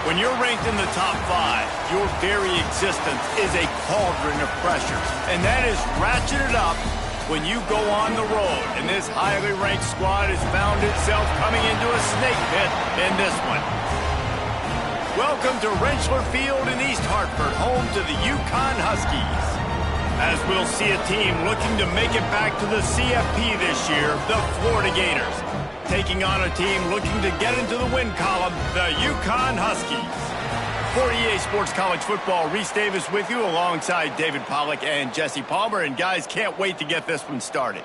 When you're ranked in the top 5, your very existence is a cauldron of pressure. And that is ratcheted up when you go on the road. And this highly ranked squad has found itself coming into a snake pit in this one. Welcome to Rentschler Field in East Hartford, home to the UConn Huskies. As we'll see a team looking to make it back to the CFP this year, the Florida Gators. Taking on a team looking to get into the win column, the UConn Huskies. For EA Sports College Football, Reese Davis with you alongside David Pollack and Jesse Palmer. And guys, can't wait to get this one started.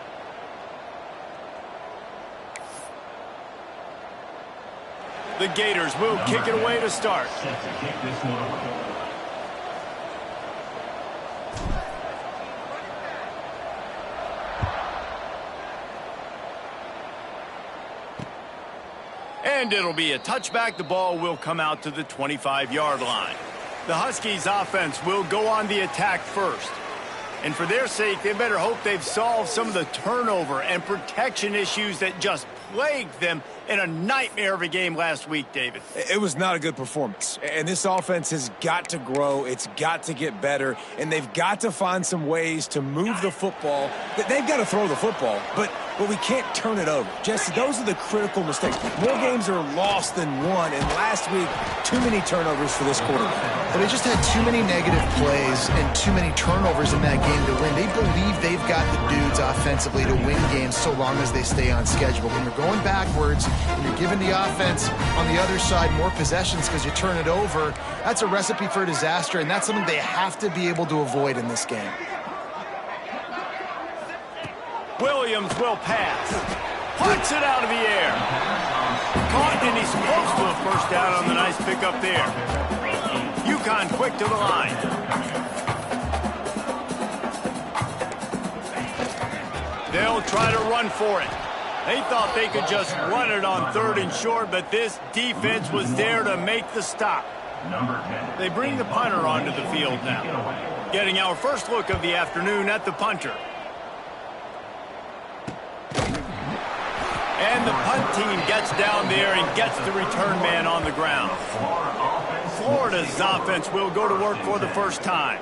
The Gators will kick it away to start. And it'll be a touchback. The ball will come out to the 25-yard line. The Huskies offense will go on the attack first. And for their sake, they better hope they've solved some of the turnover and protection issues that just plagued them in a nightmare of a game last week, David. It was not a good performance. And this offense has got to grow. It's got to get better. And they've got to find some ways to move the football. They've got to throw the football, but we can't turn it over. Jesse, those are the critical mistakes. More games are lost than won. And last week, too many turnovers for this quarterback. But they just had too many negative plays and too many turnovers in that game to win. They believe they've got the dudes offensively to win games so long as they stay on schedule. When you're going backwards and you're giving the offense on the other side more possessions because you turn it over, that's a recipe for disaster, and that's something they have to be able to avoid in this game. Williams will pass. Puts it out of the air. Caught, and he's close to a first down on the nice pickup there. UConn quick to the line. They'll try to run for it. They thought they could just run it on 3rd and short, but this defense was there to make the stop. They bring the punter onto the field now. Getting our first look of the afternoon at the punter. And the punt team gets down there and gets the return man on the ground. Florida's offense will go to work for the first time.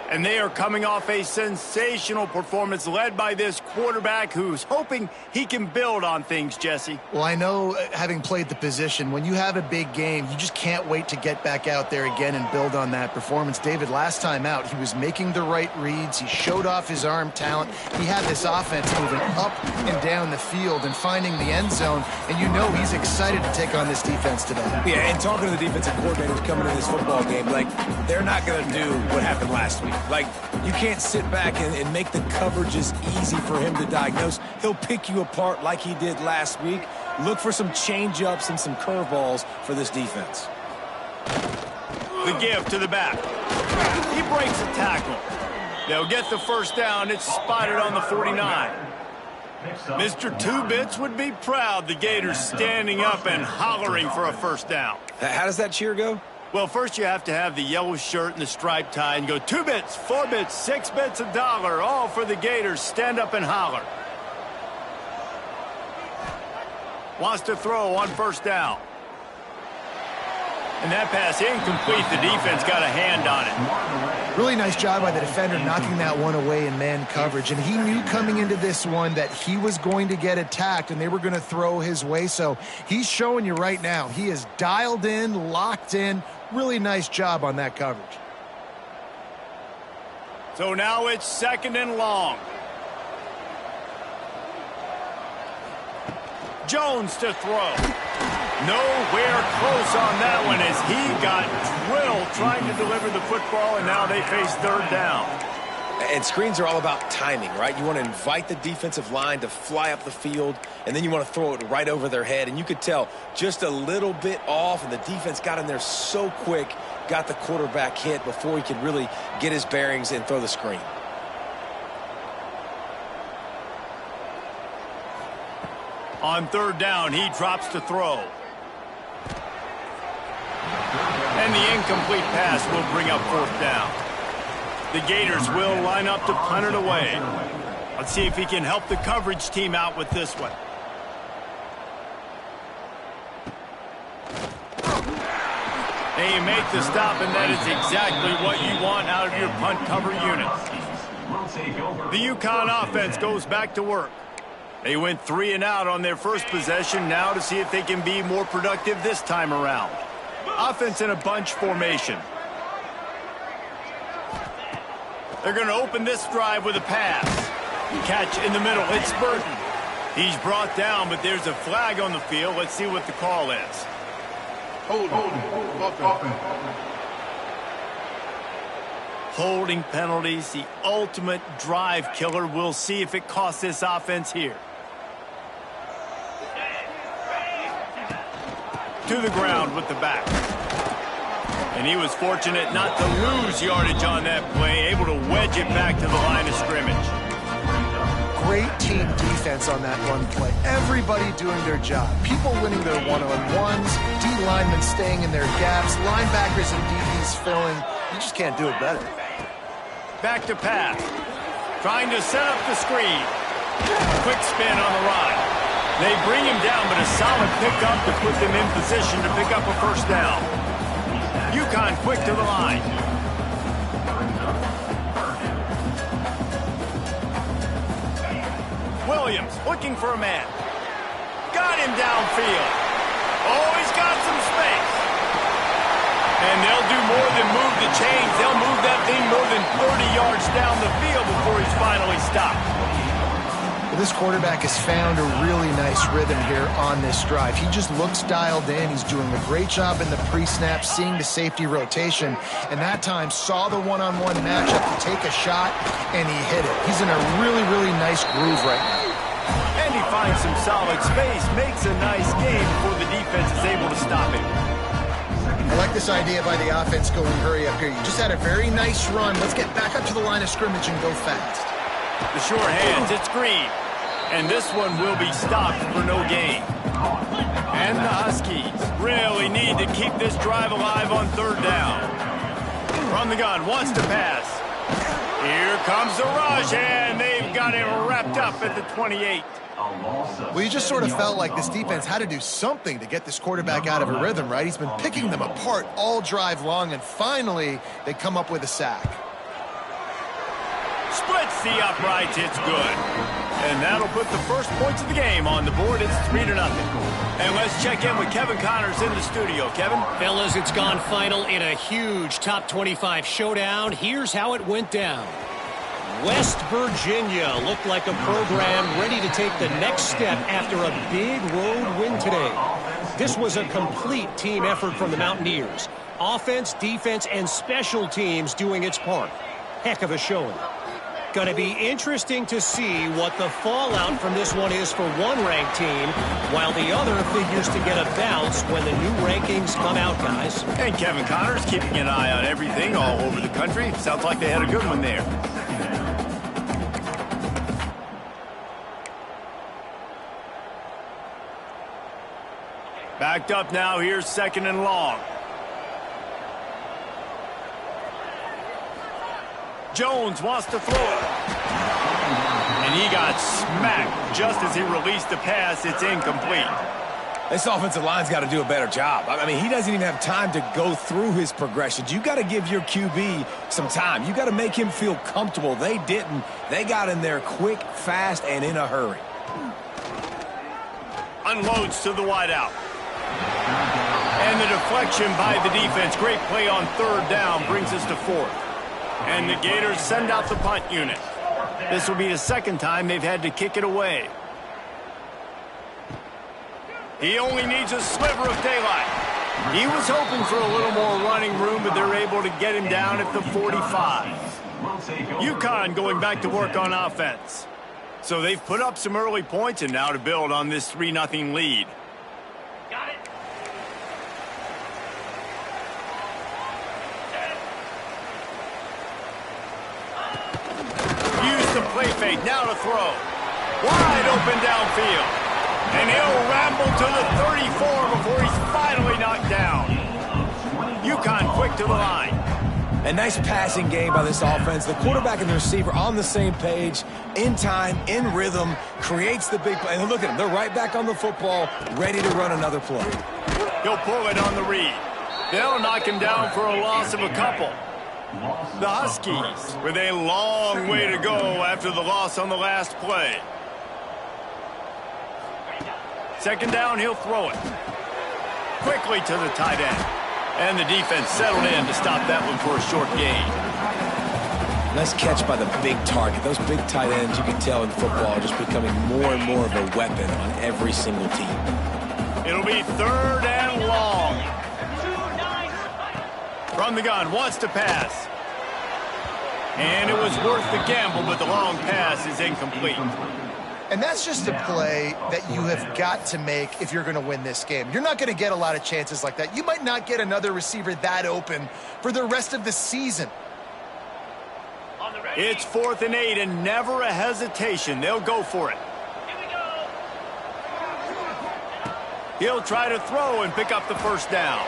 And they are coming off a sensational performance led by this quarterback who's hoping he can build on things, Jesse. Well, I know, having played the position, when you have a big game, you just can't wait to get back out there again and build on that performance. David, last time out, he was making the right reads. He showed off his arm talent. He had this offense moving up and down the field and finding the end zone. And you know he's excited to take on this defense today. Yeah, and talking to the defensive coordinators coming in this football game, like, they're not going to do what happened last week. Like, you can't sit back and make the coverages easy for him to diagnose. He'll pick you apart like he did last week. Look for some change-ups and some curveballs for this defense. The give to the back. He breaks a tackle. They'll get the first down. It's spotted on the 49. Mr. Two-Bits would be proud. The Gators standing up and hollering for a first down. How does that cheer go? Well, first you have to have the yellow shirt and the striped tie and go 2 bits, 4 bits, 6 bits, $1, all for the Gators. Stand up and holler. Wants to throw on first down. And that pass incomplete. The defense got a hand on it. Really nice job by the defender knocking that one away in man coverage. And he knew coming into this one that he was going to get attacked and they were going to throw his way. So he's showing you right now. He is dialed in, locked in. Really nice job on that coverage. So now it's 2nd and long. Jones to throw. Nowhere close on that one as he got drilled trying to deliver the football, and now they face 3rd down. And screens are all about timing, right? You want to invite the defensive line to fly up the field, and then you want to throw it right over their head. And you could tell just a little bit off, and the defense got in there so quick, got the quarterback hit before he could really get his bearings and throw the screen. On 3rd down, he drops to throw. And the incomplete pass will bring up 4th down. The Gators will line up to punt it away. Let's see if he can help the coverage team out with this one. And you make the stop, and that is exactly what you want out of your punt cover units. The UConn offense goes back to work. They went 3 and out on their first possession, now to see if they can be more productive this time around. Offense in a bunch formation. They're going to open this drive with a pass. Catch in the middle. It's Burton. He's brought down, but there's a flag on the field. Let's see what the call is. Holding penalties, the ultimate drive killer. We'll see if it costs this offense here. To the ground with the back. And he was fortunate not to lose yardage on that play, able to wedge it back to the line of scrimmage. Great team defense on that run play. Everybody doing their job. People winning their one-on-ones, D linemen staying in their gaps, linebackers and DBs filling. You just can't do it better. Back to pass. Trying to set up the screen. Quick spin on the run. They bring him down, but a solid pickup to put them in position to pick up a first down. UConn quick to the line. Williams looking for a man. Got him downfield. Oh, he's got some space. And they'll do more than move the chains. They'll move that thing more than 30 yards down the field before he's finally stopped. Well, this quarterback has found a really nice rhythm here on this drive. He just looks dialed in. He's doing a great job in the pre-snap, seeing the safety rotation, and that time saw the one-on-one matchup to take a shot, and he hit it. He's in a really, really nice groove right now. And he finds some solid space, makes a nice game before the defense is able to stop him. I like this idea by the offense going hurry up here. You just had a very nice run. Let's get back up to the line of scrimmage and go fast. The short hands, it's Green. And this one will be stopped for no gain. And the Huskies really need to keep this drive alive on third down. From the gun, wants to pass. Here comes the rush, and they've got him wrapped up at the 28. Well, you just sort of felt like this defense had to do something to get this quarterback out of a rhythm, right? He's been picking them apart all drive long, and finally they come up with a sack. Splits the uprights, it's good. And that'll put the first points of the game on the board. It's 3-0. And let's check in with Kevin Connors in the studio. Kevin? Fellas, it's gone final in a huge top 25 showdown. Here's how it went down. West Virginia looked like a program ready to take the next step after a big road win today. This was a complete team effort from the Mountaineers. Offense, defense, and special teams doing its part. Heck of a showing. Going to be interesting to see what the fallout from this one is for one ranked team, while the other figures to get a bounce when the new rankings come out, guys. And Kevin Connors keeping an eye on everything all over the country. Sounds like they had a good one there. Backed up now, here's 2nd and long. Jones wants to throw it. And he got smacked just as he released the pass. It's incomplete. This offensive line's got to do a better job. I mean, he doesn't even have time to go through his progressions. You got to give your QB some time. You got to make him feel comfortable. They didn't. They got in there quick, fast, and in a hurry. Unloads to the wideout. And the deflection by the defense. Great play on 3rd down brings us to 4th. And the Gators send out the punt unit. This will be the 2nd time they've had to kick it away. He only needs a sliver of daylight. He was hoping for a little more running room, but they're able to get him down at the 45. UConn going back to work on offense. So they've put up some early points, and now to build on this 3-0 lead. Got it. Use the play fake, now to throw. Wide open downfield. And he'll ramble to the 34 before he's finally knocked down. UConn quick to the line. A nice passing game by this offense. The quarterback and the receiver on the same page, in time, in rhythm, creates the big play. And look at them. They're right back on the football, ready to run another play. He'll pull it on the read. They'll knock him down for a loss of a couple. The Huskies with a long way to go after the loss on the last play. Second down, he'll throw it. Quickly to the tight end. And the defense settled in to stop that one for a short gain. Nice catch by the big target. Those big tight ends, you can tell in football, are just becoming more and more of a weapon on every single team. It'll be third and long. From the gun, wants to pass. And it was worth the gamble, but the long pass is incomplete. And that's just a play that you have got to make if you're going to win this game. You're not going to get a lot of chances like that. You might not get another receiver that open for the rest of the season. It's 4th and 8 and never a hesitation. They'll go for it. He'll try to throw and pick up the first down.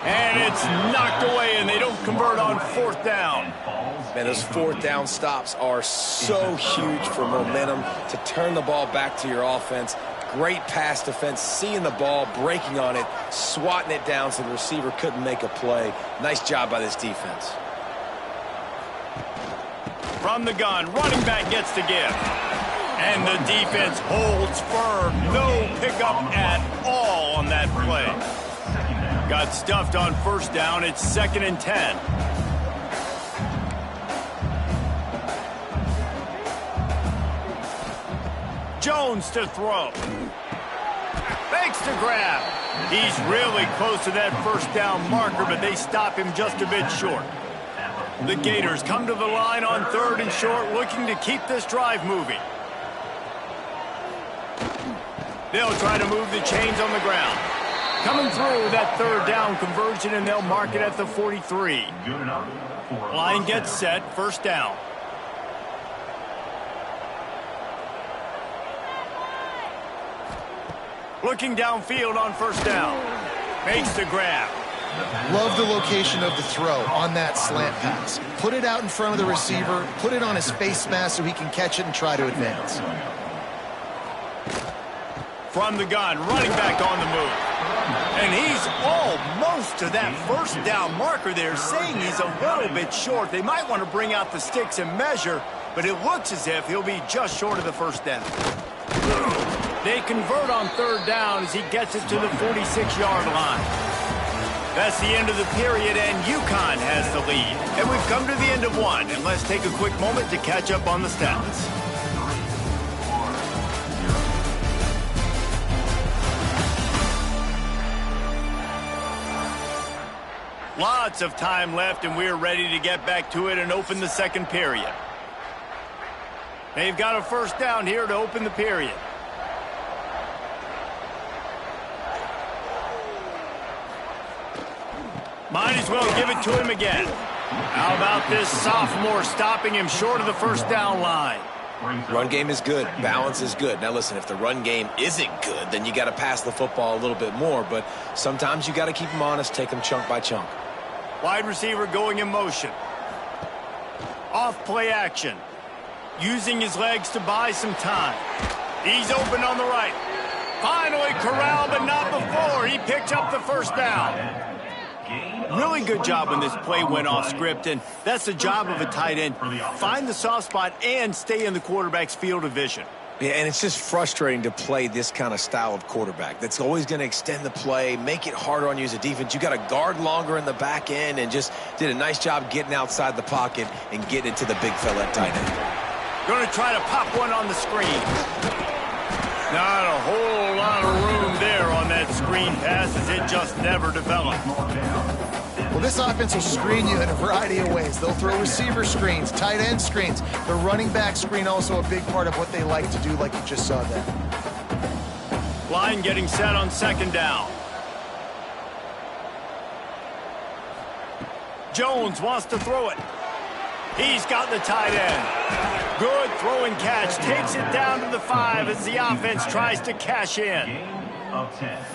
And it's knocked away, and they don't convert on 4th down. Man, those 4th down stops are so huge for momentum to turn the ball back to your offense. Great pass defense, seeing the ball, breaking on it, swatting it down so the receiver couldn't make a play. Nice job by this defense. From the gun, running back gets the give. And the defense holds firm. No pickup at all on that play. Got stuffed on first down. It's 2nd and 10. Jones to throw. Fakes to grab. He's really close to that first down marker, but they stop him just a bit short. The Gators come to the line on 3rd and short, looking to keep this drive moving. They'll try to move the chains on the ground. Coming through that 3rd down conversion, and they'll mark it at the 43. Line gets set, 1st down. Looking downfield on 1st down. Makes the grab. Love the location of the throw on that slant pass. Put it out in front of the receiver, put it on his face mask so he can catch it and try to advance. From the gun, running back on the move. And he's almost to that 1st down marker there, saying he's a little bit short. They might want to bring out the sticks and measure, but it looks as if he'll be just short of the 1st down. They convert on 3rd down as he gets it to the 46-yard line. That's the end of the period, and UConn has the lead. And we've come to the end of one, and let's take a quick moment to catch up on the stats. Lots of time left, and we're ready to get back to it and open the 2nd period. They've got a 1st down here to open the period. Might as well give it to him again. How about this sophomore stopping him short of the 1st down line? Run game is good. Balance is good. Now, listen, if the run game isn't good, then you got to pass the football a little bit more. But sometimes you got to keep them honest, take them chunk by chunk. Wide receiver going in motion. Off play action. Using his legs to buy some time. He's open on the right. Finally corralled, but not before. He picked up the 1st down. Really good job when this play went off script, and that's the job of a tight end. Find the soft spot and stay in the quarterback's field of vision. Yeah, and it's just frustrating to play this kind of style of quarterback. That's always going to extend the play, make it harder on you as a defense. You got to guard longer in the back end, and just did a nice job getting outside the pocket and getting it to the big fella at tight end. Going to try to pop one on the screen. Not a whole lot of room there on that screen pass, as it just never developed. Well, this offense will screen you in a variety of ways. They'll throw receiver screens, tight end screens. The running back screen also a big part of what they like to do, like you just saw there. Line getting set on 2nd down. Jones wants to throw it. He's got the tight end. Good throw and catch. Takes it down to the 5 as the offense tries to cash in.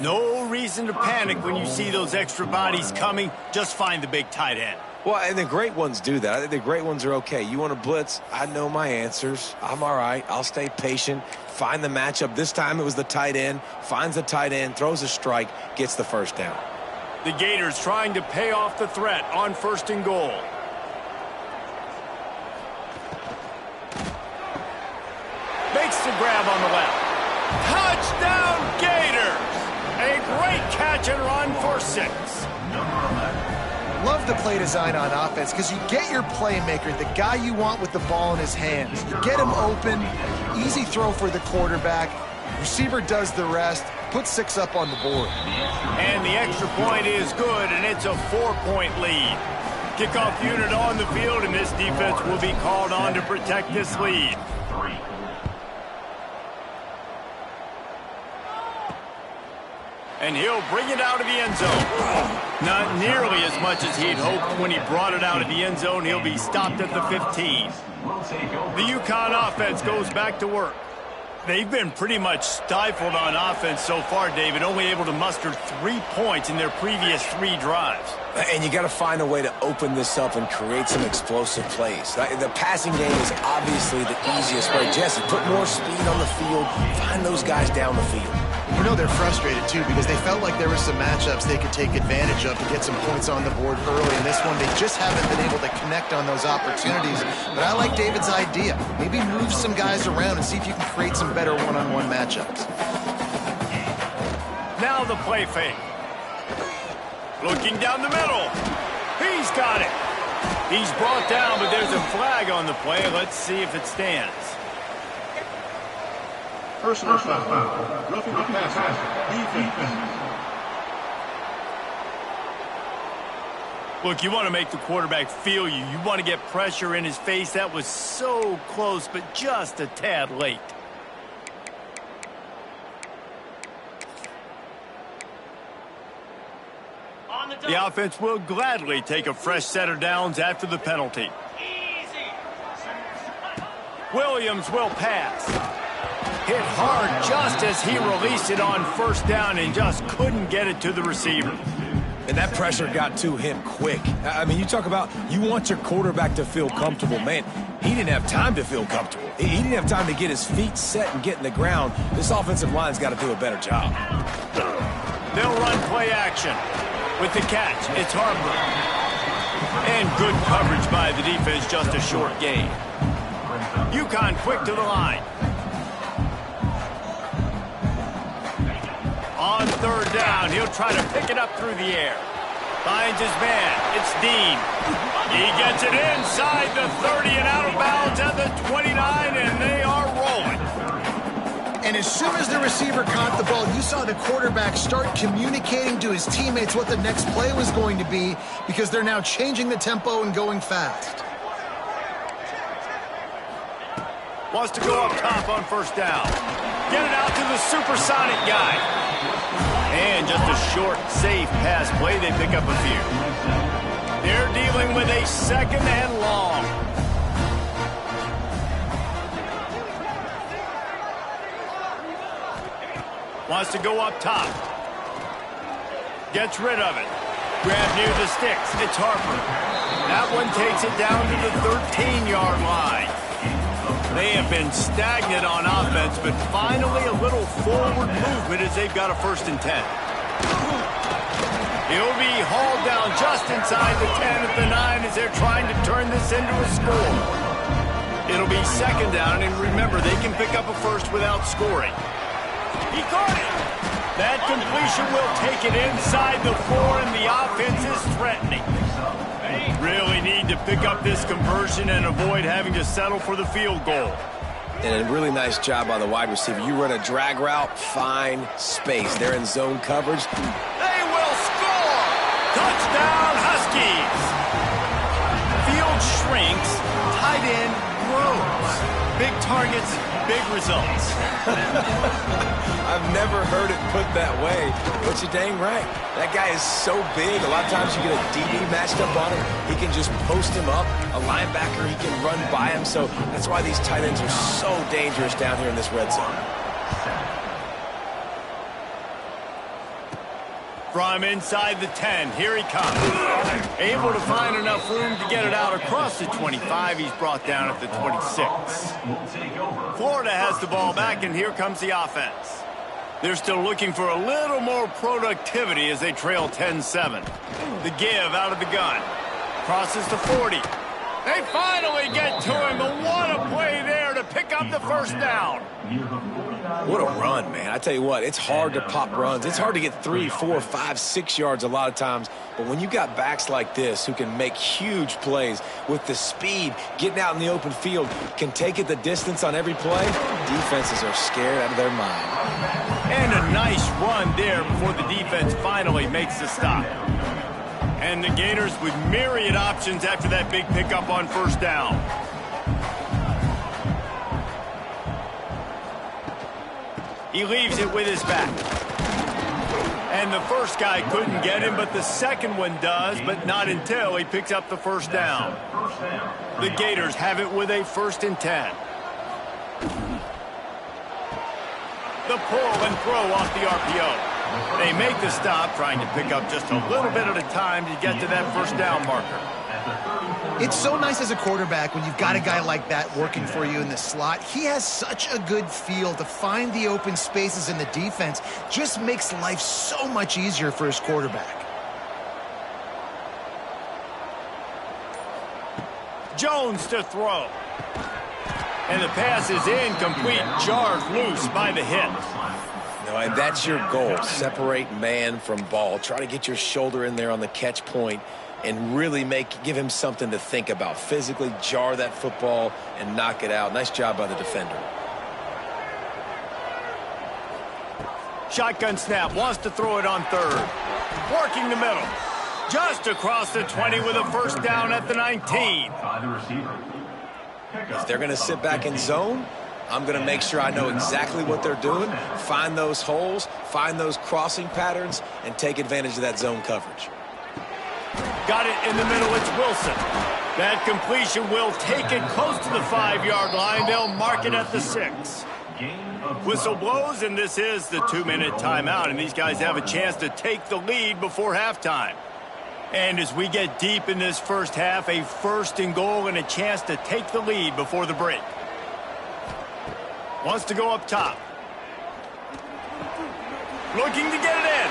No reason to panic when you see those extra bodies coming. Just find the big tight end. Well, and the great ones do that. I think the great ones are okay. You want to blitz? I know my answers. I'm all right. I'll stay patient. Find the matchup. This time it was the tight end. Finds the tight end, throws a strike, gets the 1st down. The Gators trying to pay off the threat on 1st and goal. Makes the grab on the left. Touchdown, Gators! A great catch and run for 6. Love the play design on offense because you get your playmaker, the guy you want with the ball in his hands. You get him open, easy throw for the quarterback. Receiver does the rest, put 6 up on the board. And the extra point is good, and it's a 4-point lead. Kickoff unit on the field, and this defense will be called on to protect this lead. And he'll bring it out of the end zone. Not nearly as much as he'd hoped when he brought it out of the end zone. He'll be stopped at the 15. The UConn offense goes back to work. They've been pretty much stifled on offense so far, David, only able to muster 3 points in their previous 3 drives. And you got to find a way to open this up and create some explosive plays. The passing game is obviously the easiest way. Jesse, put more speed on the field, find those guys down the field. You know they're frustrated, too, because they felt like there were some matchups they could take advantage of to get some points on the board early. In this one, they just haven't been able to connect on those opportunities. But I like David's idea. Maybe move some guys around and see if you can create some better one-on-one matchups. Now the play fake. Looking down the middle. He's got it. He's brought down, but there's a flag on the play. Let's see if it stands. Personal foul. Roughing the passer. Defense. Look, you want to make the quarterback feel you. You want to get pressure in his face. That was so close, but just a tad late. The offense will gladly take a fresh set of downs after the penalty. Williams will pass. Hit hard just as he released it on 1st down and just couldn't get it to the receiver. And that pressure got to him quick. I mean, you talk about you want your quarterback to feel comfortable. Man, he didn't have time to feel comfortable. He didn't have time to get his feet set and get in the ground. This offensive line's got to do a better job. They'll run play action. With the catch, it's Harper. And good coverage by the defense, just a short gain. UConn quick to the line. On 3rd down, he'll try to pick it up through the air. Finds his man. It's Dean. He gets it inside the 30 and out of bounds at the 29, and they are rolling. And as soon as the receiver caught the ball, you saw the quarterback start communicating to his teammates what the next play was going to be because they're now changing the tempo and going fast. Wants to go up top on 1st down. Get it out to the supersonic guy. And just a short, safe pass play. They pick up a few. They're dealing with a 2nd and long. Wants to go up top. Gets rid of it. Grab near the sticks. It's Harper. That one takes it down to the 13-yard line. They have been stagnant on offense, but finally a little forward movement as they've got a 1st and 10. He'll be hauled down just inside the 10 at the 9 as they're trying to turn this into a score. It'll be 2nd down, and remember, they can pick up a 1st without scoring. He caught it. That completion will take it inside the 4, and the offense is threatening. Really need to pick up this conversion and avoid having to settle for the field goal. And a really nice job by the wide receiver. You run a drag route, find space. They're in zone coverage. They will score! Touchdown, Huskies! Field shrinks, tight end grows. Big targets, big results. I've never heard it put that way, but you're dang right. That guy is so big. A lot of times you get a DB matched up on him. He can just post him up. A linebacker, he can run by him. So that's why these tight ends are so dangerous down here in this red zone. From inside the 10, here he comes. Able to find enough room to get it out across the 25. He's brought down at the 26. Florida has the ball back, and here comes the offense. They're still looking for a little more productivity as they trail 10-7. The give out of the gun. Crosses the 40. They finally get to him, but what a play there to pick up the first down. What a run, man. I tell you what, it's hard to pop runs. It's hard to get 3, 4, 5, 6 yards a lot of times. But when you got backs like this who can make huge plays with the speed, getting out in the open field, can take it the distance on every play, defenses are scared out of their mind. And a nice run there before the defense finally makes the stop. And the Gators with myriad options after that big pickup on first down. He leaves it with his back. And the first guy couldn't get him, but the second one does, but not until he picks up the first down. The Gators have it with a 1st and 10. The pull and throw off the RPO. They make the stop, trying to pick up just a little bit at a time to get to that first down marker. It's so nice as a quarterback when you've got a guy like that working for you in the slot. He has such a good feel to find the open spaces in the defense. Just makes life so much easier for his quarterback. Jones to throw. And the pass is incomplete, jarred loose by the hit. And that's your goal. Separate man from ball. Try to get your shoulder in there on the catch point and really give him something to think about. Physically jar that football and knock it out. Nice job by the defender. Shotgun snap, wants to throw it on third. Working the middle. Just across the 20 with a first down at the 19. If they're going to sit back in zone, I'm going to make sure I know exactly what they're doing, find those holes, find those crossing patterns, and take advantage of that zone coverage. Got it in the middle, it's Wilson. That completion will take it close to the 5-yard line. They'll mark it at the 6. Whistle blows, and this is the 2-minute timeout, and these guys have a chance to take the lead before halftime. And as we get deep in this first half, a 1st and goal and a chance to take the lead before the break. Wants to go up top. Looking to get it in.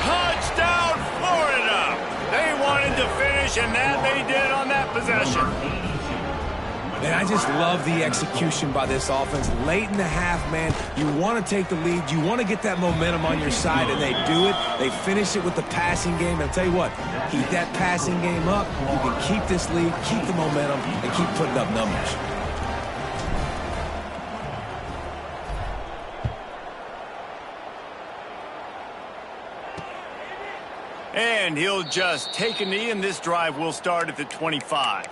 Touchdown, Florida! They wanted to finish, and that they did on that possession. And I just love the execution by this offense. Late in the half, man, you want to take the lead. You want to get that momentum on your side, and they do it. They finish it with the passing game. And I'll tell you what, keep that passing game up. You can keep this lead, keep the momentum, and keep putting up numbers. And he'll just take a knee, and this drive will start at the 25.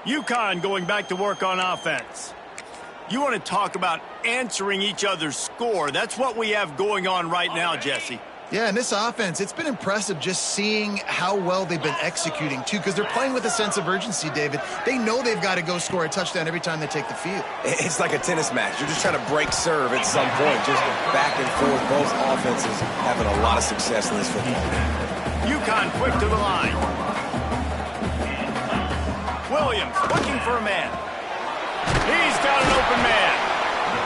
UConn going back to work on offense. You want to talk about answering each other's score. That's what we have going on right now, Jesse. Yeah, and this offense, it's been impressive just seeing how well they've been executing, too, because they're playing with a sense of urgency, David. They know they've got to go score a touchdown every time they take the field. It's like a tennis match. You're just trying to break serve at some point, just back and forth. Both offenses having a lot of success in this football game. UConn quick to the line. Williams looking for a man. He's got an open man.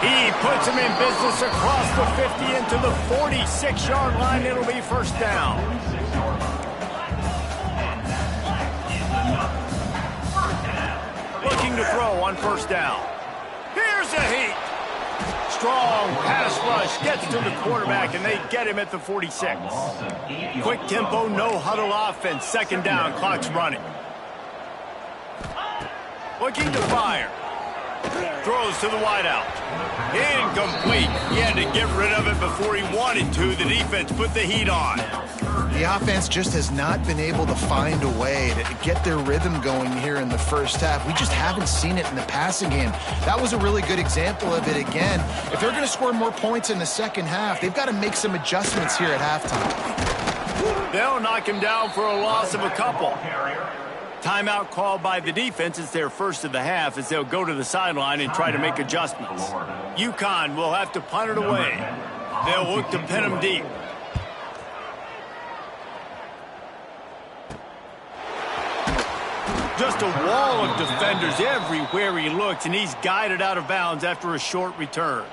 He puts him in business across the 50 into the 46-yard line. It'll be first down. Looking to throw on first down. Here's a heat. Strong pass rush gets to the quarterback, and they get him at the 46. Quick tempo, no huddle offense. Second down, clock's running. Looking to fire. Throws to the wideout. Incomplete. He had to get rid of it before he wanted to. The defense put the heat on. The offense just has not been able to find a way to get their rhythm going here in the first half. We just haven't seen it in the passing game. That was a really good example of it again. If they're going to score more points in the second half, they've got to make some adjustments here at halftime. They'll knock him down for a loss of a couple. Timeout called by the defense. It's their first of the half as they'll go to the sideline and try to make adjustments. UConn will have to punt it away. They'll look to pin him deep. Just a wall of defenders everywhere he looks, and he's guided out of bounds after a short return.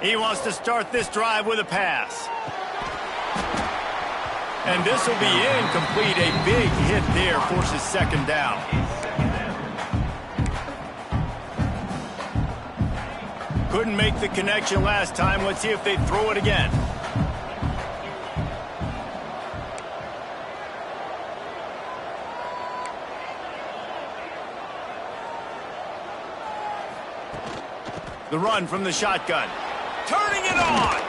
He wants to start this drive with a pass. And this will be incomplete. A big hit there forces second down. Couldn't make the connection last time. Let's see if they throw it again. The run from the shotgun. Turning it on.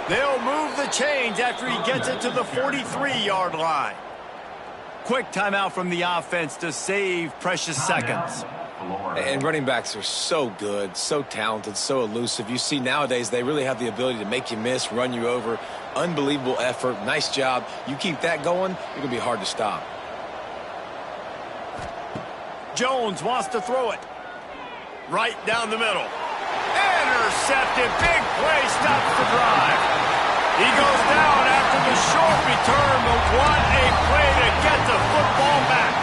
They'll move the chains after he gets it to the 43-yard line. Quick timeout from the offense to save precious seconds. And running backs are so good, so talented, so elusive. You see nowadays they really have the ability to make you miss, run you over. Unbelievable effort. Nice job. You keep that going, it's going to be hard to stop. Jones wants to throw it. Right down the middle. Intercepted. Big play stops the drive. He goes down after the short return, but what a play to get the football back.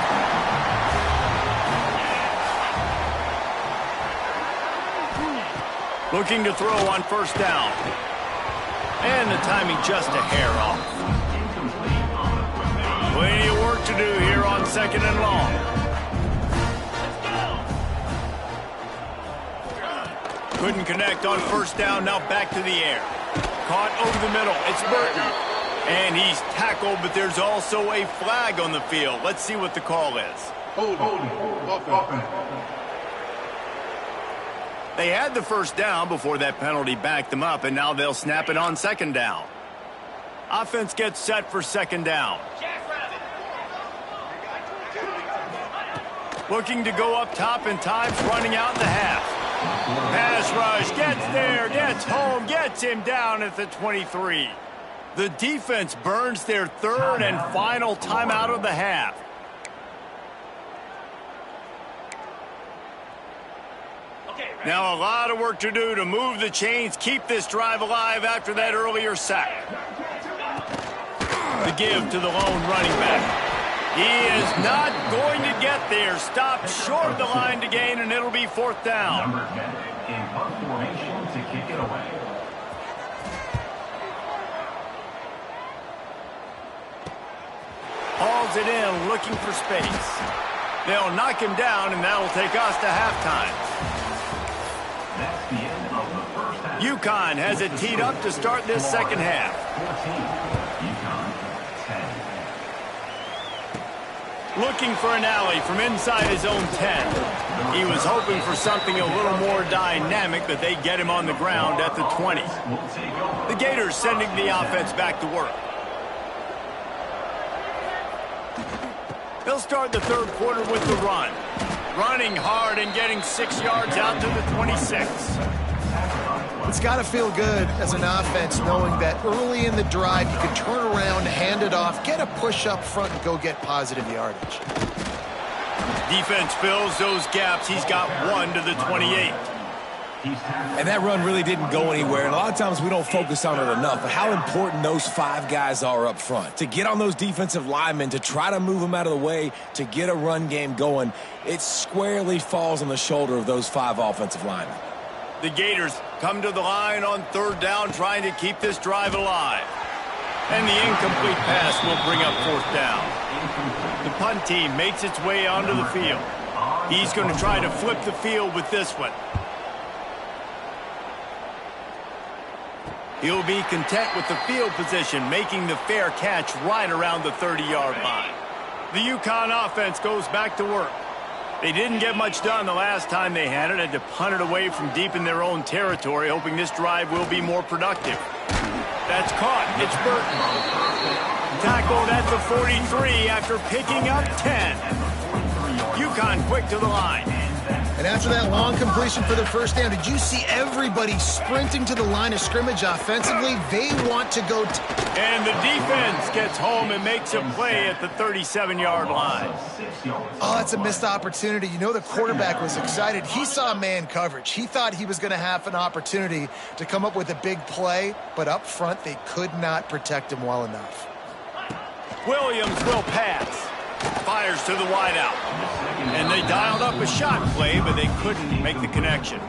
Looking to throw on first down. And the timing just a hair off. Plenty of work to do here on second and long. Couldn't connect on first down, now back to the air. Caught over the middle, it's Burton. And he's tackled, but there's also a flag on the field. Let's see what the call is. Holding. They had the first down before that penalty backed them up, and now they'll snap it on second down. Offense gets set for second down. Looking to go up top, and time's running out in the half. Pass rush, gets there, gets home, gets him down at the 23. The defense burns their third and final timeout of the half. Now a lot of work to do to move the chains, keep this drive alive after that earlier sack. The give to the lone running back. He is not going to get there. Stopped short of the line to gain, and it'll be fourth down. Number 10 in punt formation to kick it away. Hauls it in, looking for space. They'll knock him down, and that'll take us to halftime. That's the end of the first half. UConn has it teed up to start this second half. 14, UConn 10. Looking for an alley from inside his own 10. He was hoping for something a little more dynamic, but they get him on the ground at the 20. The Gators sending the offense back to work. They'll start the third quarter with the run. Running hard and getting 6 yards out to the 26. It's got to feel good as an offense knowing that early in the drive you can turn around, hand it off, get a push up front, and go get positive yardage. Defense fills those gaps. He's got one to the 28. And that run really didn't go anywhere. And a lot of times we don't focus on it enough. But how important those 5 guys are up front. To get on those defensive linemen, to try to move them out of the way, to get a run game going, it squarely falls on the shoulder of those 5 offensive linemen. The Gators come to the line on third down, trying to keep this drive alive. And the incomplete pass will bring up fourth down. The punt team makes its way onto the field. He's going to try to flip the field with this one. He'll be content with the field position, making the fair catch right around the 30-yard line. The UConn offense goes back to work. They didn't get much done the last time they had it, to punt it away from deep in their own territory, hoping this drive will be more productive. That's caught. It's Burton. Tackled at the 43 after picking up 10. UConn quick to the line. And after that long completion for the first down, did you see everybody sprinting to the line of scrimmage offensively? They want to go. And the defense gets home and makes a play at the 37-yard line. Oh, that's a missed opportunity. You know the quarterback was excited. He saw man coverage. He thought he was going to have an opportunity to come up with a big play, but up front they could not protect him well enough. Williams will pass. Fires to the wideout. And they dialed up a shot play, but they couldn't make the connection.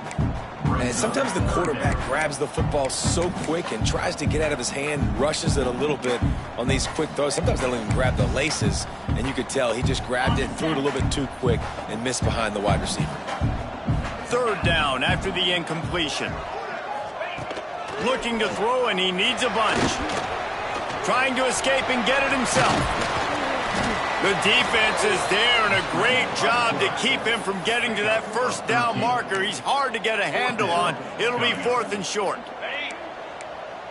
And sometimes the quarterback grabs the football so quick and tries to get out of his hand, rushes it a little bit on these quick throws. Sometimes they don't even grab the laces, and you could tell he just grabbed it, threw it a little bit too quick, and missed behind the wide receiver. Third down after the incompletion. Looking to throw, and he needs a bunch. Trying to escape and get it himself. The defense is there, and a great job to keep him from getting to that first down marker. He's hard to get a handle on. It'll be 4th and short.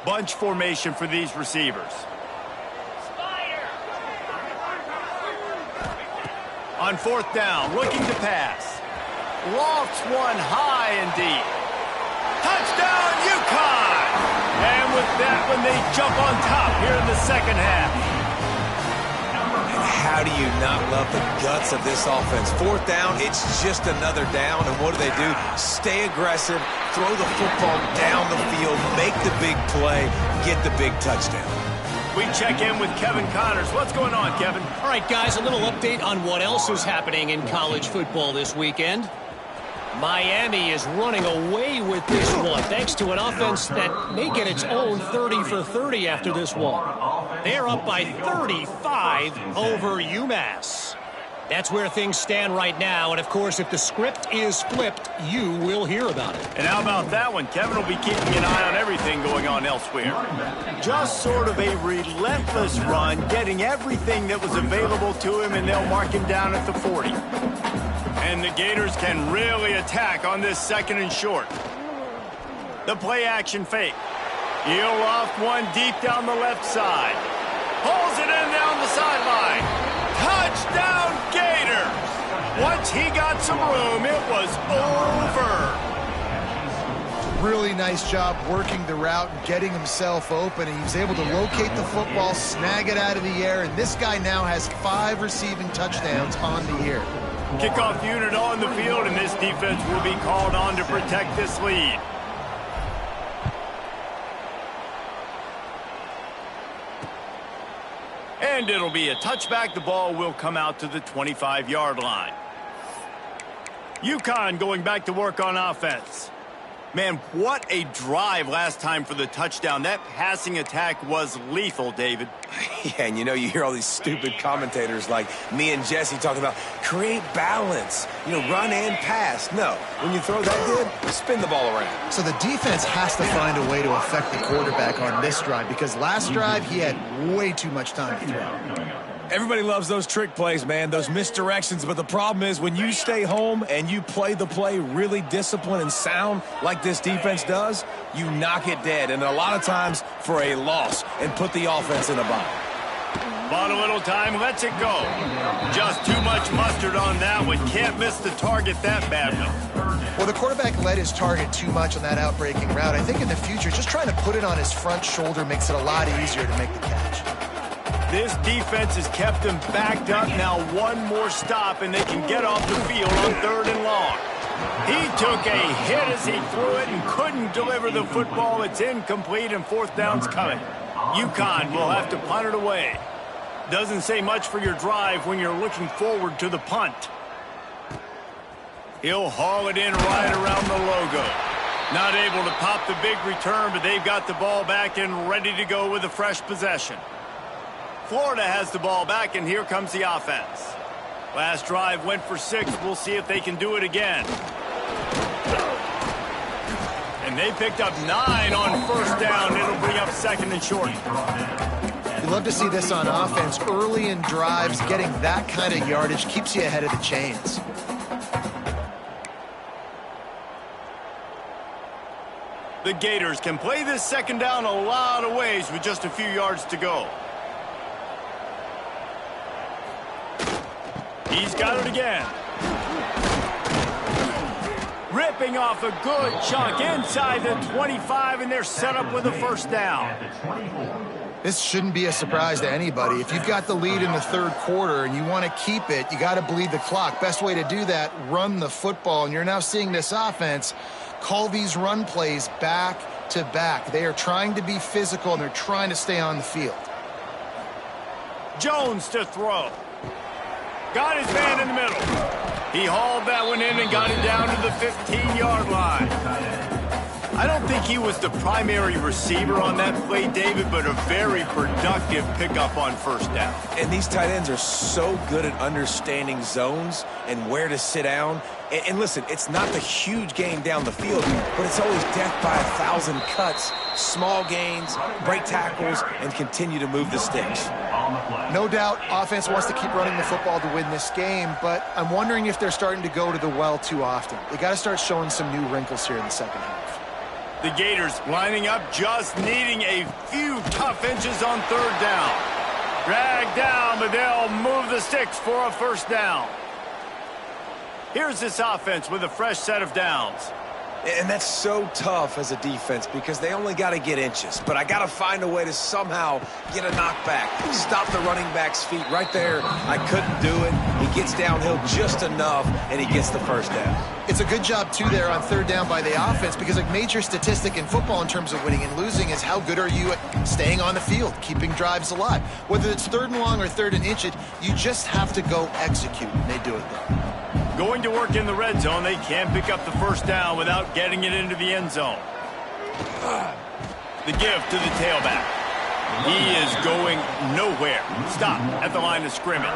Bunch formation for these receivers. On 4th down, looking to pass. Lofts one high and deep. Touchdown, UConn! And with that one, they jump on top here in the second half. How do you not love the guts of this offense? 4th down, it's just another down, and what do? Stay aggressive, throw the football down the field, make the big play, get the big touchdown. We check in with Kevin Connors. What's going on, Kevin? All right, guys, a little update on what else is happening in college football this weekend. Miami is running away with this one, thanks to an offense that may get its own 30 for 30 after this one. They're up by 35 over UMass. That's where things stand right now, and of course, if the script is flipped, you will hear about it. And how about that one? Kevin will be keeping an eye on everything going on elsewhere. Just sort of a relentless run, getting everything that was available to him, and they'll mark him down at the 40. And the Gators can really attack on this 2nd and short. The play action fake. He'll loft one deep down the left side. Pulls it in down the sideline. Touchdown Gators! Once he got some room, it was over. Really nice job working the route and getting himself open. He was able to locate the football, snag it out of the air, and this guy now has 5 receiving touchdowns on the year. Kickoff unit on the field, and this defense will be called on to protect this lead. And it'll be a touchback. The ball will come out to the 25-yard line. UConn going back to work on offense. Man, what a drive last time for the touchdown. That passing attack was lethal, David. Yeah, and you hear all these stupid commentators like me and Jesse talking about create balance, run and pass. No, when you throw that good, spin the ball around. So the defense has to find a way to affect the quarterback on this drive, because last drive he had way too much time to throw. Everybody loves those trick plays, man, those misdirections, but the problem is when you stay home and you play the play really disciplined and sound like this defense does, you knock it dead, and a lot of times for a loss, and put the offense in a bind. Bought a little time, lets it go. Just too much mustard on that one. Can't miss the target that badly. Well, the quarterback led his target too much on that outbreaking route. I think in the future, just trying to put it on his front shoulder makes it a lot easier to make the catch. This defense has kept them backed up. Now one more stop, and they can get off the field on 3rd and long. He took a hit as he threw it and couldn't deliver the football. It's incomplete, and 4th down's coming. UConn will have to punt it away. Doesn't say much for your drive when you're looking forward to the punt. He'll haul it in right around the logo. Not able to pop the big return, but they've got the ball back and ready to go with a fresh possession. Florida has the ball back, and here comes the offense. Last drive went for 6. We'll see if they can do it again. And they picked up 9 on 1st down. It'll bring up 2nd and short. You love to see this on offense. Early in drives, getting that kind of yardage keeps you ahead of the chains. The Gators can play this 2nd down a lot of ways with just a few yards to go. He's got it again. Ripping off a good chunk inside the 25, and they're set up with a 1st down. This shouldn't be a surprise to anybody. If you've got the lead in the 3rd quarter and you want to keep it, you got to bleed the clock. Best way to do that, run the football. And you're now seeing this offense call these run plays back to back. They are trying to be physical, and they're trying to stay on the field. Jones to throw. Got his man in the middle. He hauled that one in and got it down to the 15-yard line. I don't think he was the primary receiver on that play, David, but a very productive pickup on first down. And these tight ends are so good at understanding zones and where to sit down. And listen, it's not the huge game down the field, but it's always death by 1,000 cuts, small gains, break tackles, and continue to move the sticks. No doubt, offense wants to keep running the football to win this game, but I'm wondering if they're starting to go to the well too often. They got to start showing some new wrinkles here in the second half. The Gators lining up, just needing a few tough inches on third down. Dragged down, but they'll move the sticks for a first down. Here's this offense with a fresh set of downs. And that's so tough as a defense because they only got to get inches. But I got to find a way to somehow get a knockback. Stop the running back's feet right there. I couldn't do it. He gets downhill just enough, and he gets the first down. It's a good job, too, there on third down by the offense because a major statistic in football in terms of winning and losing is how good are you at staying on the field, keeping drives alive. Whether it's third and long or third and inch, you just have to go execute, and they do it there. Going to work in the red zone, they can't pick up the first down without getting it into the end zone. The give to the tailback. He is going nowhere. Stop at the line of scrimmage.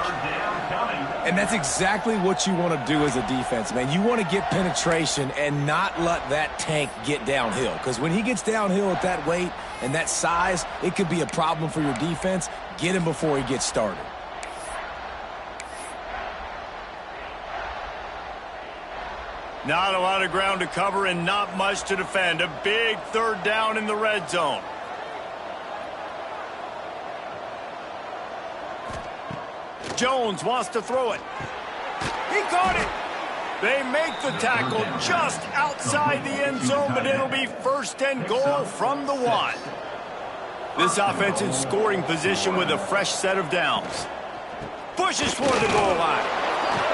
And that's exactly what you want to do as a defense, man. You want to get penetration and not let that tank get downhill. Because when he gets downhill at that weight and that size, it could be a problem for your defense. Get him before he gets started. Not a lot of ground to cover and not much to defend. A big third down in the red zone. Jones wants to throw it. He caught it. They make the tackle just outside the end zone, but it'll be first and goal from the 1. This offense in scoring position with a fresh set of downs. Pushes for the goal line.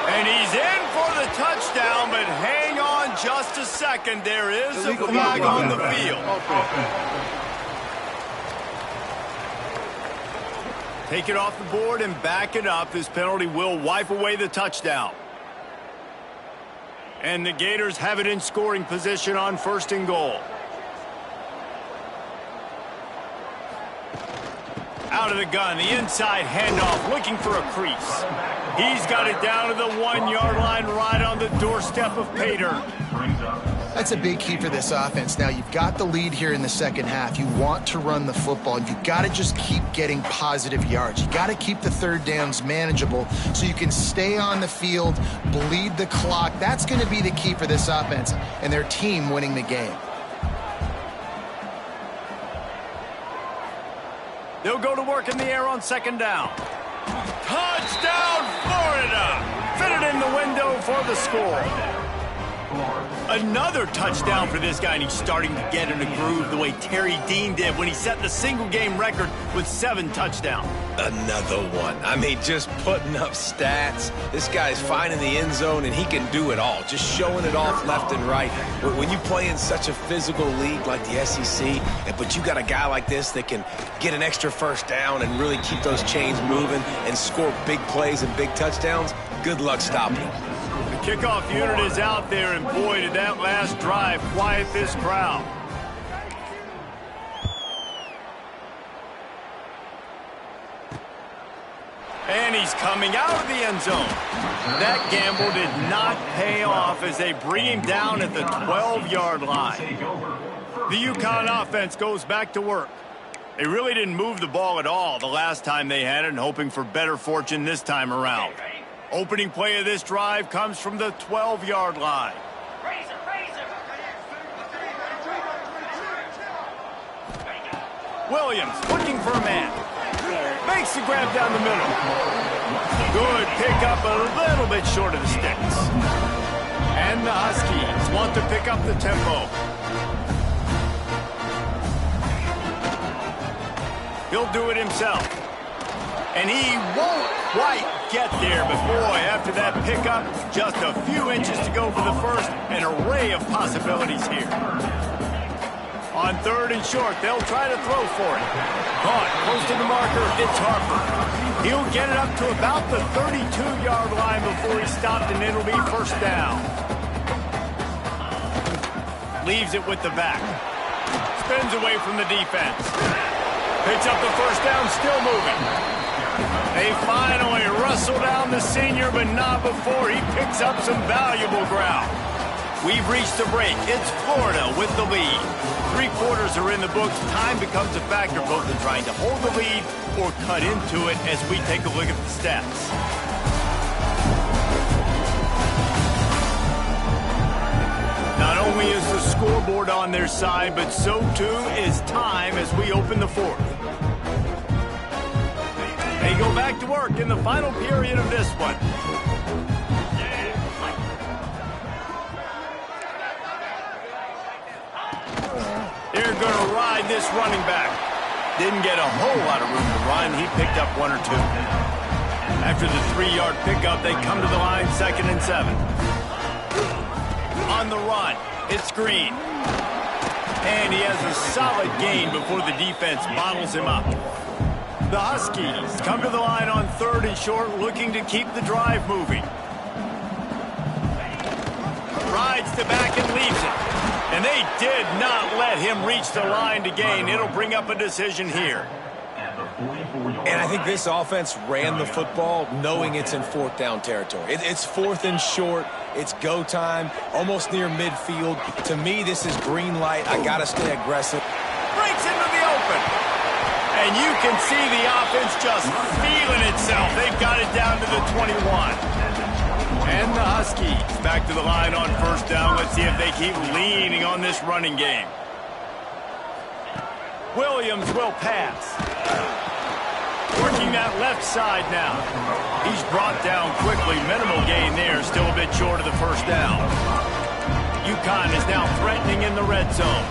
And he's in for the touchdown, but hang on just a second. There is a flag on the field. Take it off the board and back it up. This penalty will wipe away the touchdown. And the Gators have it in scoring position on first and goal. Out of the gun, the inside handoff, looking for a crease. He's got it down to the 1-yard line, right on the doorstep of pay dirt. That's a big key for this offense. Now, you've got the lead here in the second half. You want to run the football. You've got to just keep getting positive yards. You got to keep the third downs manageable so you can stay on the field, bleed the clock. That's going to be the key for this offense and their team winning the game. They'll go to work in the air on second down. Touchdown, Florida! Fitted in the window for the score. Another touchdown for this guy, and he's starting to get in a groove the way Terry Dean did when he set the single-game record with 7 touchdowns. Another one. I mean, just putting up stats. This guy's finding the end zone, and he can do it all. Just showing it off left and right. When you play in such a physical league like the SEC, but you got a guy like this that can get an extra first down and really keep those chains moving and score big plays and big touchdowns, good luck stopping him. The kickoff unit is out there, and boy, did that last drive quiet this crowd. And he's coming out of the end zone. That gamble did not pay off as they bring him down at the 12-yard line. The UConn offense goes back to work. They really didn't move the ball at all the last time they had it, and hoping for better fortune this time around. Opening play of this drive comes from the 12-yard line. Williams looking for a man. Makes the grab down the middle. Good pick up, a little bit short of the sticks. And the Huskies want to pick up the tempo. He'll do it himself. And he won't quite get there, but boy, after that pickup, just a few inches to go for the first. An array of possibilities here. On third and short, they'll try to throw for it. Caught, close to the marker, it's Harper. He'll get it up to about the 32-yard line before he's stopped, and it'll be first down. Leaves it with the back. Spins away from the defense. Picks up the first down, still moving. They finally wrestle down the senior, but not before he picks up some valuable ground. We've reached the break. It's Florida with the lead. 3 quarters are in the books. Time becomes a factor both in trying to hold the lead or cut into it as we take a look at the stats. Not only is the scoreboard on their side, but so too is time as we open the fourth. They go back to work in the final period of this one. They're going to ride this running back. Didn't get a whole lot of room to run. He picked up 1 or 2. After the 3-yard pickup, they come to the line, 2nd and 7. On the run, it's Green. And he has a solid gain before the defense bottles him up. The Huskies come to the line on 3rd and short, looking to keep the drive moving. Rides to back and leaves it. And they did not let him reach the line to gain. It'll bring up a decision here. And I think this offense ran the football knowing it's in 4th down territory. It's 4th and short. It's go time, almost near midfield. To me, this is green light. I got to stay aggressive. Breaks into the open. And you can see the offense just feeling itself. They've got it down to the 21. And the Huskies back to the line on 1st down. Let's see if they keep leaning on this running game. Williams will pass. Working that left side now. He's brought down quickly. Minimal gain there. Still a bit short of the 1st down. UConn is now threatening in the red zone.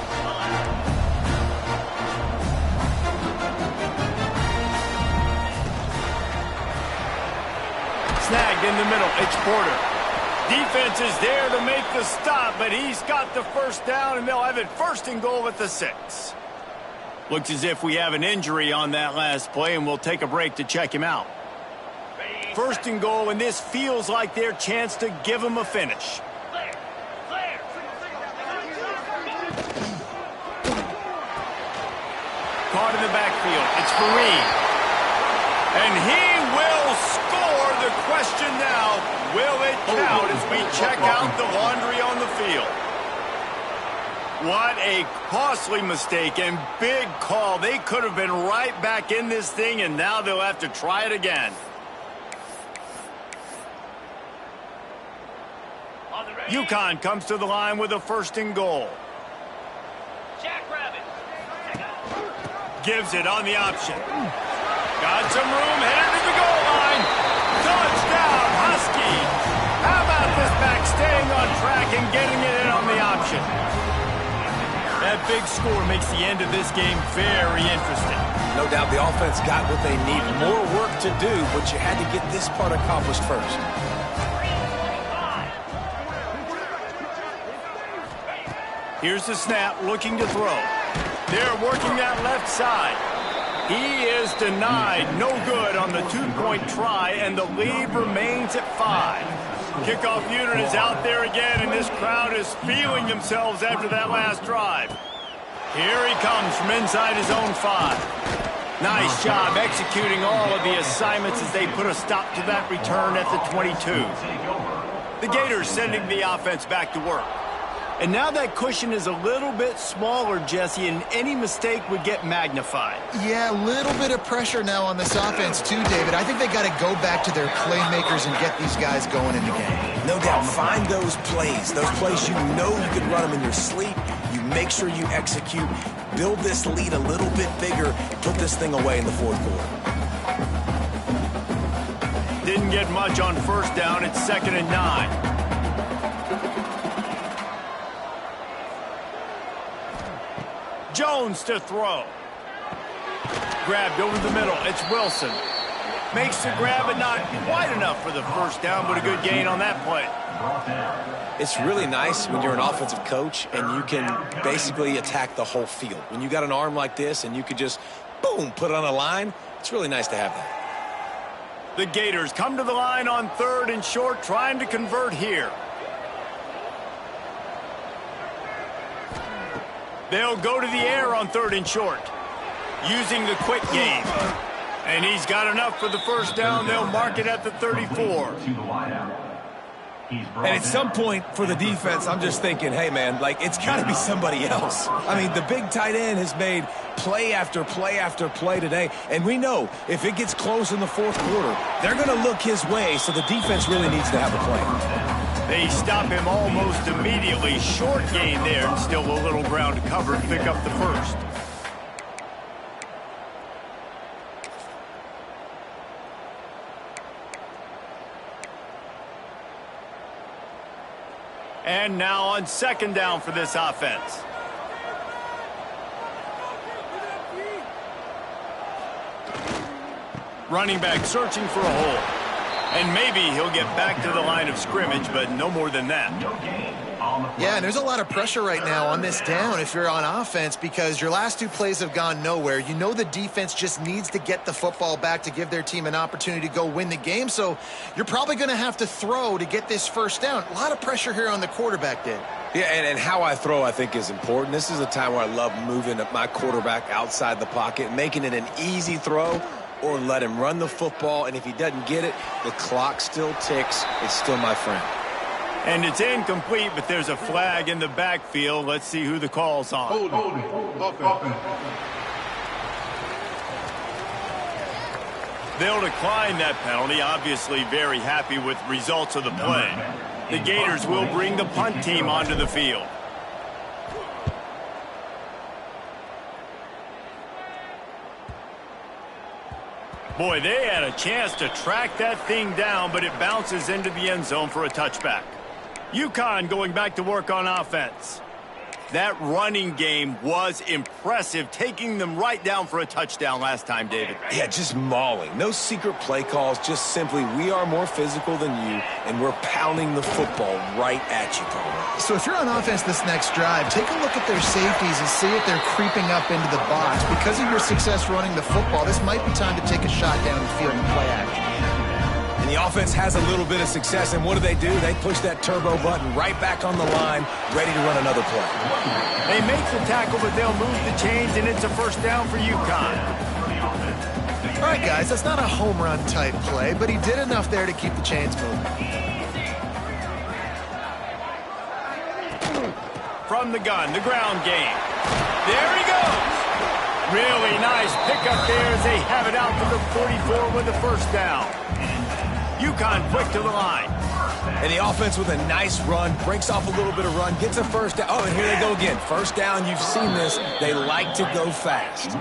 Snagged in the middle. It's Porter. Defense is there to make the stop, but he's got the 1st down, and they'll have it 1st and goal at the 6. Looks as if we have an injury on that last play, and we'll take a break to check him out. 1st and goal, and this feels like their chance to give him a finish. Caught in the backfield. It's Fareed. And he will score. The question now, will it count as we check out the laundry on the field? What a costly mistake and big call. They could have been right back in this thing, and now they'll have to try it again. UConn comes to the line with a 1st and goal. Gives it on the option. Got some room, headed to the goal line. Touchdown, Huskies. How about this back staying on track and getting it in on the option? That big score makes the end of this game very interesting. No doubt the offense got what they need. More work to do, but you had to get this part accomplished first. Here's the snap, looking to throw. They're working that left side. He is denied. No good on the 2-point try, and the lead remains at 5. Kickoff unit is out there again, and this crowd is feeling themselves after that last drive. Here he comes from inside his own 5. Nice job executing all of the assignments as they put a stop to that return at the 22. The Gators sending the offense back to work. And now that cushion is a little bit smaller, Jesse, and any mistake would get magnified. Yeah, a little bit of pressure now on this offense too, David. I think they got to go back to their playmakers and get these guys going in the game. No doubt, find those plays you know you can run them in your sleep. You make sure you execute, build this lead a little bit bigger, put this thing away in the 4th quarter. Didn't get much on 1st down. It's 2nd and 9. Jones to throw. Grabbed over the middle. It's Wilson. Makes the grab, but not quite enough for the 1st down, but a good gain on that play. It's really nice when you're an offensive coach and you can basically attack the whole field. When you got an arm like this and you could just, boom, put it on a line, it's really nice to have that. The Gators come to the line on 3rd and short, trying to convert here. They'll go to the air on 3rd and short, using the quick game. And he's got enough for the first down. They'll mark it at the 34. And at some point for the defense, I'm just thinking, hey, man, like, it's got to be somebody else. I mean, the big tight end has made play after play after play today. And we know if it gets close in the 4th quarter, they're going to look his way, so the defense really needs to have a plan. They stop him almost immediately. Short gain there, and still a little ground to cover to pick up the first. And now on 2nd down for this offense. Running back searching for a hole. And maybe he'll get back to the line of scrimmage, but no more than that. Yeah, and there's a lot of pressure right now on this down if you're on offense because your last 2 plays have gone nowhere. You know the defense just needs to get the football back to give their team an opportunity to go win the game, so you're probably going to have to throw to get this first down. A lot of pressure here on the quarterback, Dave. Yeah, and how I throw, I think, is important. This is a time where I love moving my quarterback outside the pocket, making it an easy throw, or let him run the football, and if he doesn't get it, the clock still ticks. It's still my friend. And it's incomplete, but there's a flag in the backfield. Let's see who the call's on. Offense. They'll decline that penalty, obviously very happy with results of the play. The Gators will bring the punt team onto the field. Boy, they had a chance to track that thing down, but it bounces into the end zone for a touchback. UConn going back to work on offense. That running game was impressive, taking them right down for a touchdown last time, David. Yeah, just mauling. No secret play calls, just simply we are more physical than you, and we're pounding the football right at you, Palmer. So if you're on offense this next drive, take a look at their safeties and see if they're creeping up into the box. Because of your success running the football, this might be time to take a shot down the field and play action. And the offense has a little bit of success, and what do? They push that turbo button right back on the line, ready to run another play. They make the tackle, but they'll move the chains, and it's a first down for UConn. All right, guys, that's not a home run type play, but he did enough there to keep the chains moving. From the gun, the ground game. There he goes. Really nice pickup there as they have it out to the 44 with the first down. UConn quick to the line. And the offense with a nice run, breaks off a little bit of run, gets a first down. Oh, and here they go again. First down, you've seen this. They like to go fast.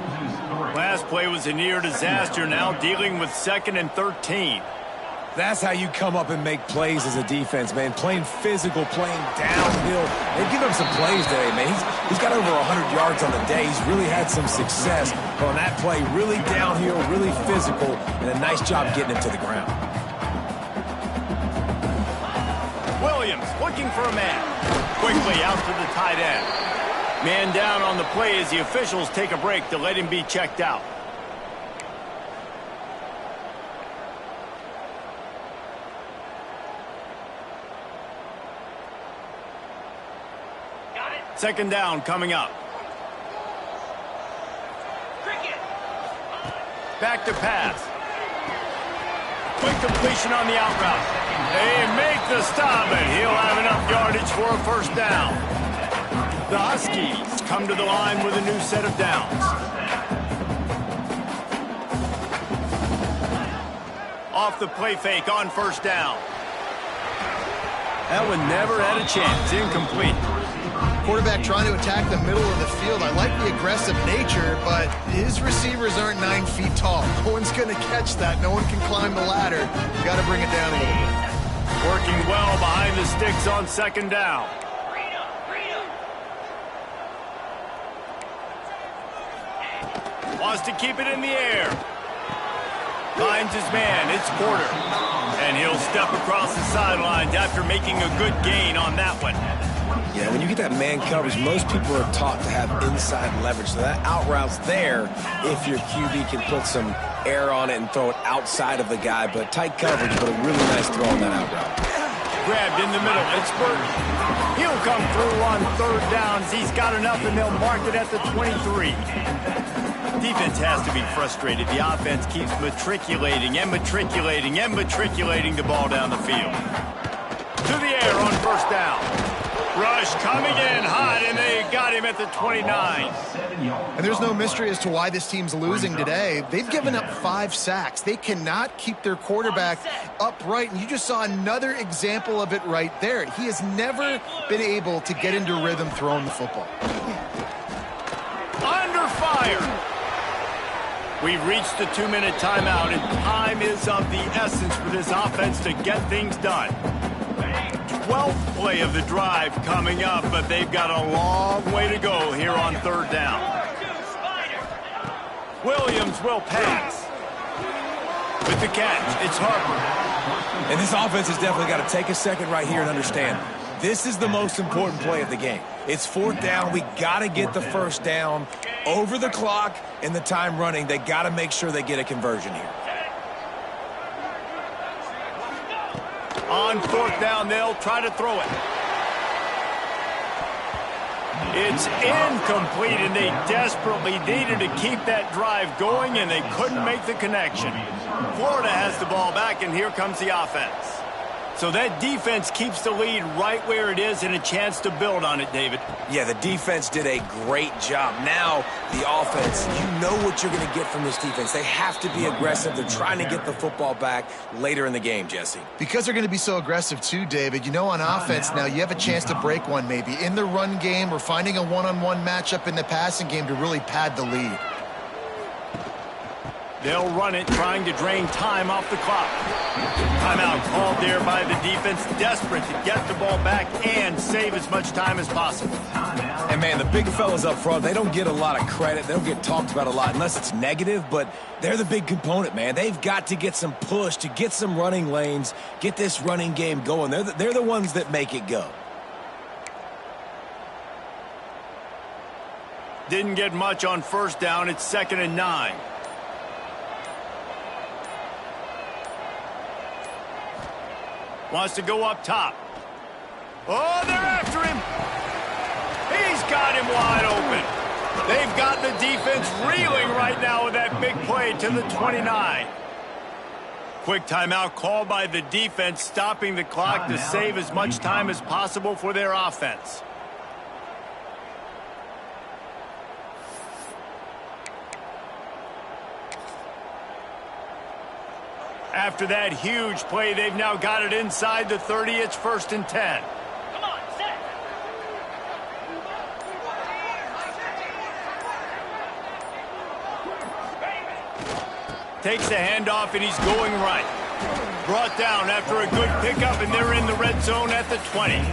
Last play was a near disaster, now dealing with 2nd and 13. That's how you come up and make plays as a defense, man. Playing physical, playing downhill. They've given him some plays today, man. He's got over 100 yards on the day. He's really had some success. But on that play, really downhill, really physical, and a nice job getting him to the ground. Williams looking for a man. Quickly out to the tight end. Man down on the play as the officials take a break to let him be checked out. Second down coming up. Back to pass. Quick completion on the out route. They make the stop, and he'll have enough yardage for a first down. The Huskies come to the line with a new set of downs. Off the play fake on first down. That one never had a chance. Incomplete. Quarterback trying to attack the middle of the field. I like the aggressive nature, but his receivers aren't 9 feet tall. No one's going to catch that. No one can climb the ladder. You got to bring it down a little bit. Working well behind the sticks on second down. Wants to keep it in the air. Finds his man. It's Porter. And he'll step across the sidelines after making a good gain on that one. Yeah, when you get that man coverage, most people are taught to have inside leverage. So that out route's there if your QB can put some air on it and throw it outside of the guy. But tight coverage, but a really nice throw on that out route. grabbed in the middle. It's Burton. He'll come through on third downs. He's got enough, and they'll mark it at the 23. Defense has to be frustrated. The offense keeps matriculating and matriculating and matriculating the ball down the field. To the air on first down. Rush coming in hot, and they got him at the 29. And there's no mystery as to why this team's losing today. They've given up 5 sacks. They cannot keep their quarterback upright, and you just saw another example of it right there. He has never been able to get into rhythm throwing the football. Under fire. We've reached the 2-minute timeout, and time is of the essence for this offense to get things done. 12th play of the drive coming up, but they've got a long way to go here on third down. Williams will pass. With the catch, it's Harper. And this offense has definitely got to take a second right here and understand this is the most important play of the game. It's fourth down. We got to get the first down over the clock and the time running. They got to make sure they get a conversion here. On fourth down, they'll try to throw it. It's incomplete, and they desperately needed to keep that drive going, and they couldn't make the connection. Florida has the ball back, and here comes the offense. So that defense keeps the lead right where it is and a chance to build on it, David. Yeah, the defense did a great job. Now, the offense, you know what you're going to get from this defense. They have to be aggressive. They're trying to get the football back later in the game, Jesse. Because they're going to be so aggressive too, David, you know, on offense now, you have a chance to break one maybe. In the run game or finding a one-on-one matchup in the passing game to really pad the lead. They'll run it, trying to drain time off the clock. Timeout called there by the defense, desperate to get the ball back and save as much time as possible. And, man, the big fellas up front, they don't get a lot of credit. They don't get talked about a lot unless it's negative, but they're the big component, man. They've got to get some push, to get some running lanes, get this running game going. They're the ones that make it go. Didn't get much on first down. It's 2nd and 9. Wants to go up top. Oh, they're after him. He's got him wide open. They've got the defense reeling right now with that big play to the 29. Quick timeout called by the defense, stopping the clock to save as much time as possible for their offense. After that huge play, they've now got it inside the 30. It's 1st and 10. Come on, set. Takes the handoff, and he's going right. Brought down after a good pickup, and they're in the red zone at the 20.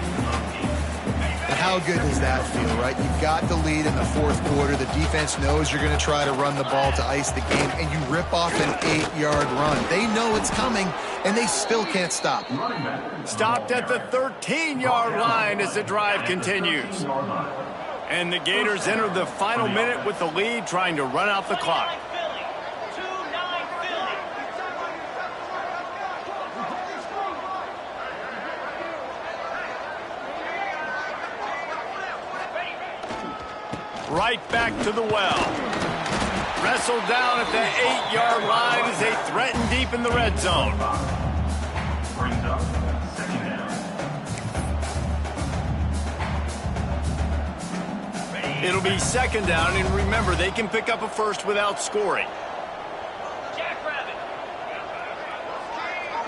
How good does that feel, right? You've got the lead in the fourth quarter. The defense knows you're going to try to run the ball to ice the game, and you rip off an 8-yard run. They know it's coming, and they still can't stop. Stopped at the 13-yard line as the drive continues. And the Gators enter the final minute with the lead, trying to run out the clock. Right back to the well. Wrestled down at the 8-yard line as they threaten deep in the red zone. Brings up 2nd down. It'll be 2nd down, and remember, they can pick up a first without scoring.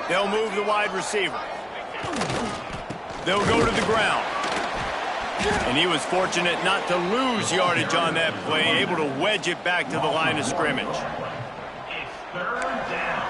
They'll move the wide receiver. They'll go to the ground. And he was fortunate not to lose yardage on that play, able to wedge it back to the line of scrimmage. It's 3rd down.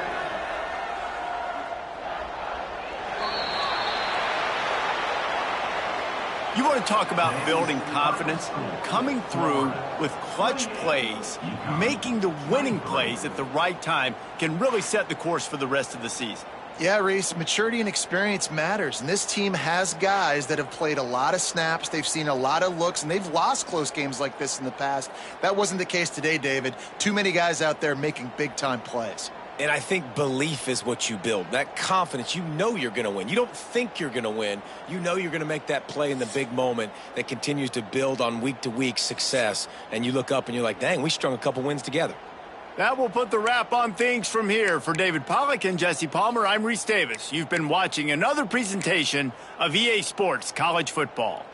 You want to talk about building confidence? Coming through with clutch plays, making the winning plays at the right time can really set the course for the rest of the season. Yeah, Reese, maturity and experience matters, and this team has guys that have played a lot of snaps. They've seen a lot of looks, and they've lost close games like this in the past. That wasn't the case today, David. Too many guys out there making big-time plays. And I think belief is what you build. That confidence, you know you're going to win. You don't think you're going to win. You know you're going to make that play in the big moment that continues to build on week-to-week success. And you look up and you're like, dang, we strung a couple wins together. That will put the wrap on things from here. For David Pollack and Jesse Palmer, I'm Reese Davis. You've been watching another presentation of EA Sports College Football.